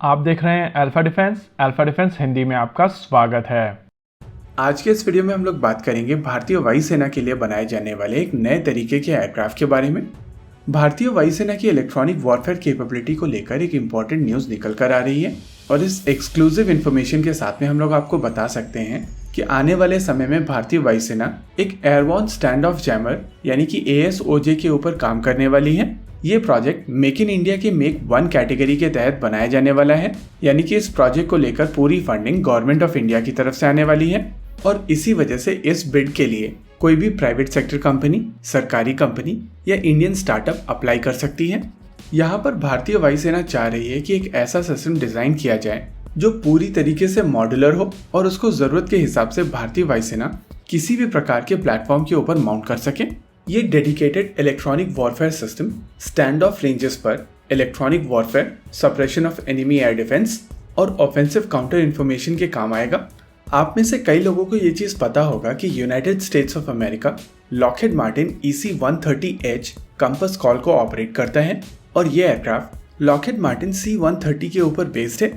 आप देख रहे हैं अल्फा डिफेंस हिंदी में आपका स्वागत है। आज के इस वीडियो में हम लोग बात करेंगे भारतीय वायुसेना के लिए बनाए जाने वाले एक नए तरीके के एयरक्राफ्ट के बारे में। भारतीय वायुसेना की इलेक्ट्रॉनिक वॉरफेयर कैपेबिलिटी को लेकर एक इम्पॉर्टेंट न्यूज़ निकल कर आ रही है और इस एक्सक्लूसिव इन्फॉर्मेशन के साथ में हम लोग आपको बता सकते हैं कि आने वाले समय में भारतीय वायुसेना एक एयरबोर्न स्टैंड ऑफ जैमर यानी कि ASOJ के ऊपर काम करने वाली है। ये प्रोजेक्ट मेक इन इंडिया के मेक 1 कैटेगरी के तहत बनाया जाने वाला है, यानी कि इस प्रोजेक्ट को लेकर पूरी फंडिंग गवर्नमेंट ऑफ इंडिया की तरफ से आने वाली है और इसी वजह से इस बिड के लिए कोई भी प्राइवेट सेक्टर कंपनी, सरकारी कंपनी या इंडियन स्टार्टअप अप्लाई कर सकती है। यहाँ पर भारतीय वायुसेना चाह रही है कि एक ऐसा सिस्टम डिजाइन किया जाए जो पूरी तरीके से मॉड्यूलर हो और उसको जरूरत के हिसाब से भारतीय वायुसेना किसी भी प्रकार के प्लेटफॉर्म के ऊपर माउंट कर सके। ये dedicated electronic warfare system stand off ranges पर electronic warfare, suppression of enemy air defence और ऑफेंसिव काउंटर इंफॉर्मेशन के काम आएगा। आप में से कई लोगों को ये चीज़ पता होगा कि United states of America Lockheed Martin EC-130H compass call को ऑपरेट करता है और ये एयरक्राफ्ट लॉकहीड मार्टिन C-130 के ऊपर बेस्ड है।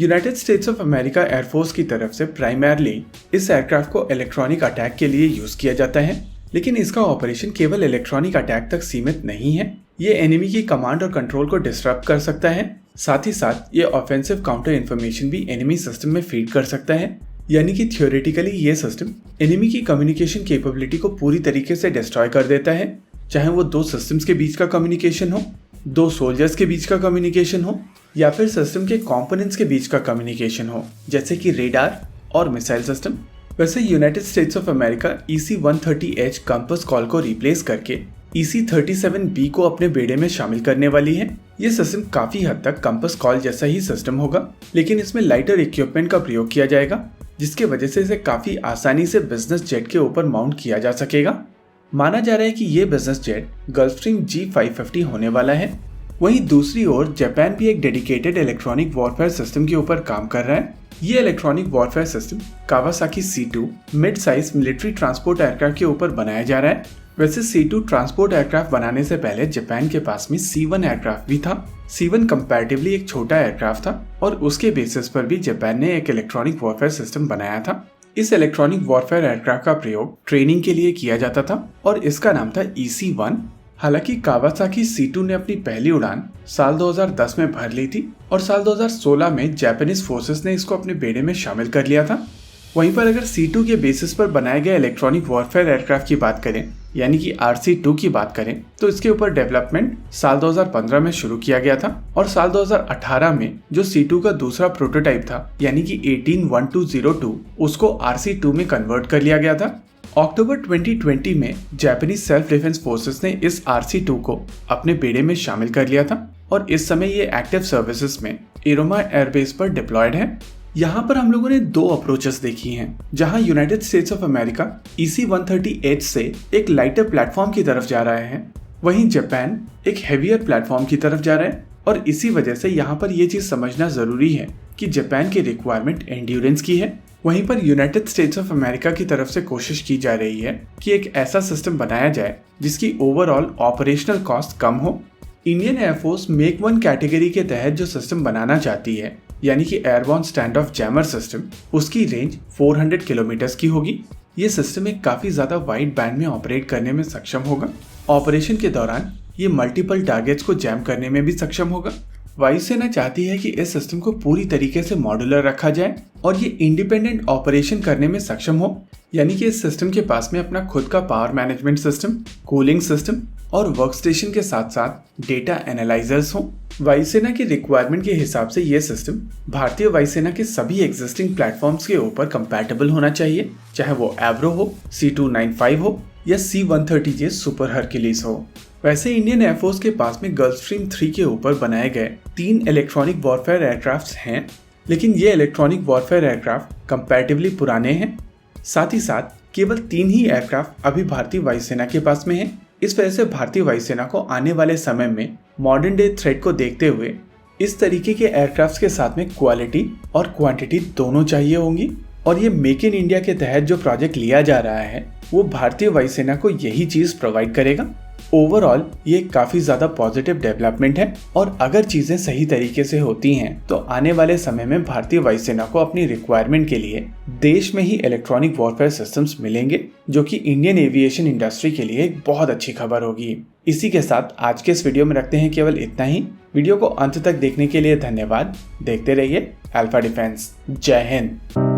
United states of America air force की तरफ से प्राइमरली इस एयरक्राफ्ट को इलेक्ट्रॉनिक अटैक के लिए यूज किया जाता है, लेकिन इसका ऑपरेशन केवल इलेक्ट्रॉनिक अटैक तक सीमित नहीं है। ये एनिमी की कमांड और कंट्रोल को डिस्टर्ब कर सकता है। साथ ही साथ ये ऑफेंसिव काउंटर इन्फॉर्मेशन भी एनिमी सिस्टम में फीड कर सकता है, यानी कि थियोरेटिकली ये सिस्टम एनिमी की कम्युनिकेशन कैपेबिलिटी को पूरी तरीके से डिस्ट्रॉय कर देता है, चाहे वो दो सिस्टम्स के बीच का कम्युनिकेशन हो, दो सोल्जर्स के बीच का कम्युनिकेशन हो या फिर सिस्टम के कंपोनेंट्स के बीच का कम्युनिकेशन हो, जैसे कि रेडार और मिसाइल सिस्टम। वैसे United states of America EC-130H compass call को रिप्लेस करके EC-37B को अपने बेड़े में शामिल करने वाली है। ये सिस्टम काफी हद तक कंपस कॉल जैसा ही सिस्टम होगा, लेकिन इसमें लाइटर इक्विपमेंट का प्रयोग किया जाएगा, जिसके वजह से इसे काफी आसानी से बिजनेस जेट के ऊपर माउंट किया जा सकेगा। माना जा रहा है कि ये बिजनेस जेट गल्फस्ट्रीम G550 होने वाला है। वहीं दूसरी ओर जापान भी एक डेडिकेटेड इलेक्ट्रॉनिक वॉरफेयर सिस्टम के ऊपर काम कर रहा है। ये electronic warfare system Kawasaki C2 mid size military transport aircraft के ऊपर बनाया जा रहा है। वैसे C2 ट्रांसपोर्ट एयरक्राफ्ट बनाने से पहले जापान के पास में C1 एयरक्राफ्ट भी था। C1 कंपैरेटिवली एक छोटा एयरक्राफ्ट था और उसके बेसिस पर भी जापान ने एक इलेक्ट्रॉनिक वॉरफेयर सिस्टम बनाया था। इस इलेक्ट्रॉनिक वॉरफेयर एयरक्राफ्ट का प्रयोग ट्रेनिंग के लिए किया जाता था और इसका नाम था EC-1। हालांकि कावासाकी C2 ने अपनी पहली उड़ान साल 2010 में भर ली थी और साल 2016 में जापानीज फोर्सेस ने इसको अपने बेड़े में शामिल कर लिया था। वहीं पर अगर C2 के बेसिस पर बनाए गए इलेक्ट्रॉनिक वॉरफेयर एयरक्राफ्ट की बात करें, यानी कि RC-2 की बात करें, तो इसके ऊपर डेवलपमेंट साल 2015 में शुरू किया गया था और साल 2018 में जो C2 का दूसरा प्रोटोटाइप था, यानी कि 18-1202, उसको RC-2 में कन्वर्ट कर लिया गया था। अक्टूबर 2020 में जापानीज सेल्फ डिफेंस फोर्सेस ने इस RC-2 को अपने बेड़े में शामिल कर लिया था और इस समय ये एक्टिव सर्विसेज में इरोमा एयरबेस पर डिप्लॉयड है। यहाँ पर हम लोगों ने दो अप्रोचेस देखी हैं, जहाँ United states of America EC-130H से एक लाइटर प्लेटफॉर्म की तरफ जा रहा है, वहीं जापान एक हेवियर प्लेटफॉर्म की तरफ जा रहा है और इसी वजह से यहाँ पर ये चीज समझना जरूरी है कि जापान की रिक्वायरमेंट एंड्योरेंस की है। वहीं पर यूनाइटेड स्टेट्स ऑफ अमेरिका की तरफ से कोशिश की जा रही है कि एक ऐसा सिस्टम बनाया जाए जिसकी ओवरऑल ऑपरेशनल कॉस्ट कम हो। इंडियन एयरफोर्स मेक 1 कैटेगरी के तहत जो सिस्टम बनाना चाहती है, यानी कि airborne stand of jammer system, उसकी रेंज 400 किलोमीटर की होगी। ये सिस्टम एक काफी ज्यादा वाइड बैंड में ऑपरेट करने में सक्षम होगा। ऑपरेशन के दौरान ये मल्टीपल टारगेट्स को जैम करने में भी सक्षम होगा। वायुसेना चाहती है कि इस सिस्टम को पूरी तरीके से मॉड्यूलर रखा जाए और ये इंडिपेंडेंट ऑपरेशन करने में सक्षम हो, यानी कि इस सिस्टम के पास में अपना खुद का power management system, cooling system और वर्कस्टेशन के साथ साथ डेटा एनालाइजर्स हो। वायुसेना की रिक्वायरमेंट के हिसाब से ये सिस्टम भारतीय वायुसेना के सभी एग्जिस्टिंग प्लेटफॉर्म्स के ऊपर कंपैटिबल होना चाहिए, चाहे वो एवरो हो, C295 हो या C-130J सुपर हरक्यूलिस हो। वैसे इंडियन एयरफोर्स के पास में गल्फस्ट्रीम 3 के ऊपर बनाए गए 3 इलेक्ट्रॉनिक वॉरफेयर एयरक्राफ्ट हैं, लेकिन ये इलेक्ट्रॉनिक वॉरफेयर एयरक्राफ्ट कंपैरेटिवली पुराने हैं। साथ ही साथ केवल 3 ही एयरक्राफ्ट अभी भारतीय वायुसेना के पास में हैं। इस वजह से भारतीय वायुसेना को आने वाले समय में मॉडर्न डे थ्रेट को देखते हुए इस तरीके के एयरक्राफ्ट के साथ में क्वालिटी और क्वांटिटी दोनों चाहिए होंगी और ये मेक इन इंडिया के तहत जो प्रोजेक्ट लिया जा रहा है वो भारतीय वायुसेना को यही चीज प्रोवाइड करेगा। ओवरऑल ये काफी ज्यादा पॉजिटिव डेवलपमेंट है और अगर चीजें सही तरीके से होती हैं तो आने वाले समय में भारतीय वायुसेना को अपनी रिक्वायरमेंट के लिए देश में ही इलेक्ट्रॉनिक वॉरफेयर सिस्टम्स मिलेंगे, जो कि इंडियन एविएशन इंडस्ट्री के लिए एक बहुत अच्छी खबर होगी। इसी के साथ आज के इस वीडियो में रखते हैं केवल इतना ही। वीडियो को अंत तक देखने के लिए धन्यवाद। देखते रहिए अल्फा डिफेंस। जय हिंद।